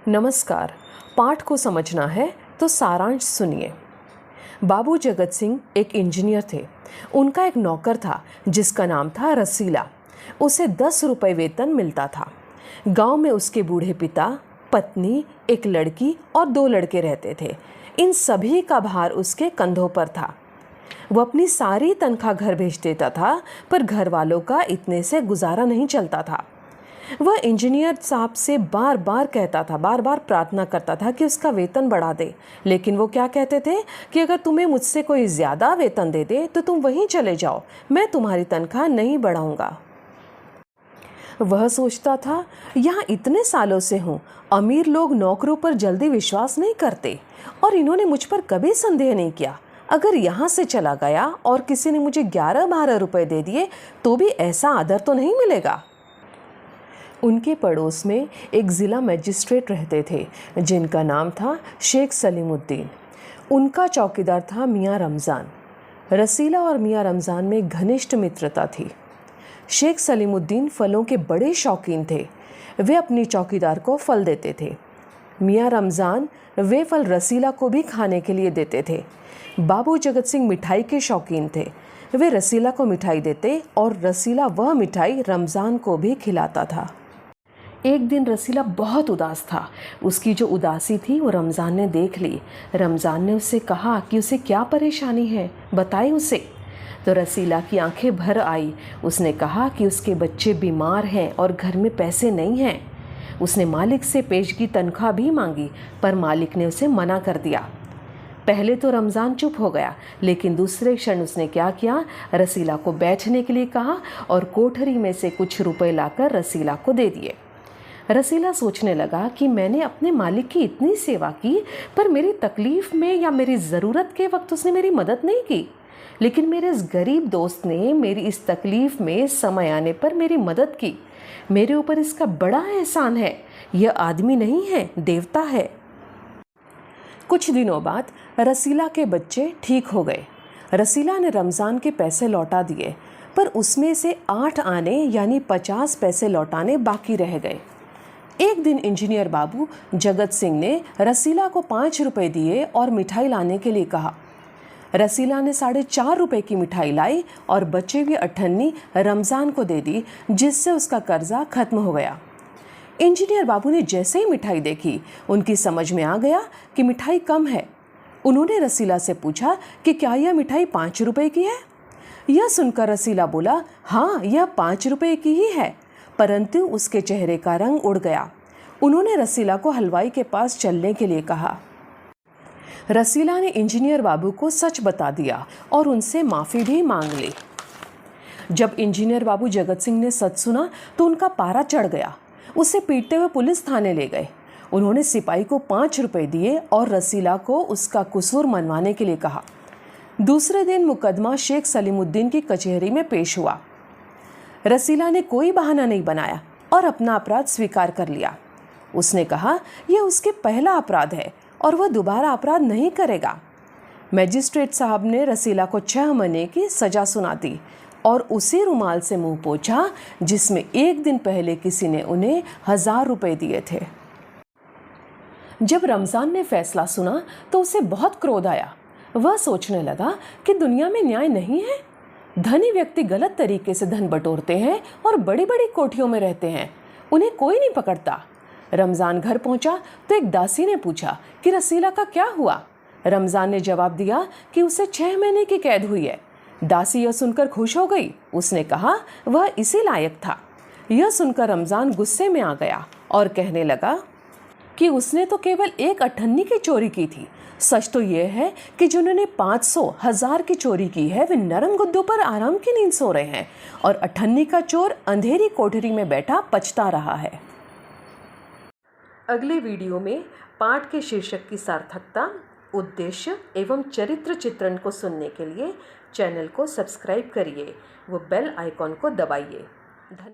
नमस्कार। पाठ को समझना है तो सारांश सुनिए। बाबू जगत सिंह एक इंजीनियर थे। उनका एक नौकर था जिसका नाम था रसीला। उसे 10 रुपये वेतन मिलता था। गांव में उसके बूढ़े पिता, पत्नी, एक लड़की और 2 लड़के रहते थे। इन सभी का भार उसके कंधों पर था। वो अपनी सारी तनख्वाह घर भेज देता था, पर घर वालों का इतने से गुजारा नहीं चलता था। वह इंजीनियर साहब से बार बार कहता था, बार बार प्रार्थना करता था कि उसका वेतन बढ़ा दे, लेकिन वो क्या कहते थे कि अगर तुम्हें मुझसे कोई ज़्यादा वेतन दे दे तो तुम वहीं चले जाओ, मैं तुम्हारी तनख्वाह नहीं बढ़ाऊंगा। वह सोचता था, यहाँ इतने सालों से हूँ, अमीर लोग नौकरों पर जल्दी विश्वास नहीं करते और इन्होंने मुझ पर कभी संदेह नहीं किया। अगर यहाँ से चला गया और किसी ने मुझे 11-12 रुपए दे दिए तो भी ऐसा आदर तो नहीं मिलेगा। उनके पड़ोस में एक ज़िला मजिस्ट्रेट रहते थे जिनका नाम था शेख सलीमुद्दीन। उनका चौकीदार था मियाँ रमज़ान। रसीला और मियाँ रमज़ान में घनिष्ठ मित्रता थी। शेख सलीमुद्दीन फलों के बड़े शौकीन थे। वे अपनी चौकीदार को फल देते थे। मियाँ रमज़ान वे फल रसीला को भी खाने के लिए देते थे। बाबू जगत सिंह मिठाई के शौकीन थे। वे रसीला को मिठाई देते और रसीला वह मिठाई रमज़ान को भी खिलाता था। एक दिन रसीला बहुत उदास था। उसकी जो उदासी थी वो रमज़ान ने देख ली। रमज़ान ने उससे कहा कि उसे क्या परेशानी है, बताए उसे। तो रसीला की आंखें भर आई। उसने कहा कि उसके बच्चे बीमार हैं और घर में पैसे नहीं हैं। उसने मालिक से पेशगी तनख्वाह भी मांगी, पर मालिक ने उसे मना कर दिया। पहले तो रमज़ान चुप हो गया, लेकिन दूसरे क्षण उसने क्या किया, रसीला को बैठने के लिए कहा और कोठरी में से कुछ रुपए लाकर रसीला को दे दिए। रसीला सोचने लगा कि मैंने अपने मालिक की इतनी सेवा की, पर मेरी तकलीफ़ में या मेरी ज़रूरत के वक्त उसने मेरी मदद नहीं की। लेकिन मेरे इस गरीब दोस्त ने मेरी इस तकलीफ़ में समय आने पर मेरी मदद की। मेरे ऊपर इसका बड़ा एहसान है। यह आदमी नहीं है, देवता है। कुछ दिनों बाद रसीला के बच्चे ठीक हो गए। रसीला ने रमज़ान के पैसे लौटा दिए, पर उसमें से 8 आने यानी 50 पैसे लौटाने बाकी रह गए। एक दिन इंजीनियर बाबू जगत सिंह ने रसीला को 5 रुपए दिए और मिठाई लाने के लिए कहा। रसीला ने 4.5 रुपए की मिठाई लाई और बचे हुए 98 रमज़ान को दे दी, जिससे उसका कर्जा खत्म हो गया। इंजीनियर बाबू ने जैसे ही मिठाई देखी, उनकी समझ में आ गया कि मिठाई कम है। उन्होंने रसीला से पूछा कि क्या यह मिठाई 5 रुपए की है। यह सुनकर रसीला बोला, हाँ, यह 5 रुपए की ही है। परंतु उसके चेहरे का रंग उड़ गया। उन्होंने रसीला को हलवाई के पास चलने के लिए कहा। रसीला ने इंजीनियर बाबू को सच बता दिया और उनसे माफ़ी भी मांग ली। जब इंजीनियर बाबू जगत सिंह ने सच सुना तो उनका पारा चढ़ गया। उसे पीटते हुए पुलिस थाने ले गए। उन्होंने सिपाही को 5 रुपए दिए और रसीला को उसका कसूर मनवाने के लिए कहा। दूसरे दिन मुकदमा शेख सलीमुद्दीन की कचहरी में पेश हुआ। रसीला ने कोई बहाना नहीं बनाया और अपना अपराध स्वीकार कर लिया। उसने कहा यह उसके पहला अपराध है और वह दोबारा अपराध नहीं करेगा। मजिस्ट्रेट साहब ने रसीला को 6 महीने की सज़ा सुना दी और उसी रुमाल से मुंह पोंछा जिसमें एक दिन पहले किसी ने उन्हें 1000 रुपए दिए थे। जब रमज़ान ने फैसला सुना तो उसे बहुत क्रोध आया। वह सोचने लगा कि दुनिया में न्याय नहीं है। धनी व्यक्ति गलत तरीके से धन बटोरते हैं और बड़ी बड़ी कोठियों में रहते हैं, उन्हें कोई नहीं पकड़ता। रमज़ान घर पहुंचा तो एक दासी ने पूछा कि रसीला का क्या हुआ। रमज़ान ने जवाब दिया कि उसे 6 महीने की कैद हुई है। दासी यह सुनकर खुश हो गई। उसने कहा वह इसी लायक था। यह सुनकर रमज़ान गुस्से में आ गया और कहने लगा कि उसने तो केवल एक 98 की चोरी की थी। सच तो यह है कि जिन्होंने 500-1000 की चोरी की है वे नरम गद्दों पर आराम की नींद सो रहे हैं और 98 का चोर अंधेरी कोठरी में बैठा पछता रहा है। अगले वीडियो में पाठ के शीर्षक की सार्थकता, उद्देश्य एवं चरित्र चित्रण को सुनने के लिए चैनल को सब्सक्राइब करिए व बेल आइकॉन को दबाइए।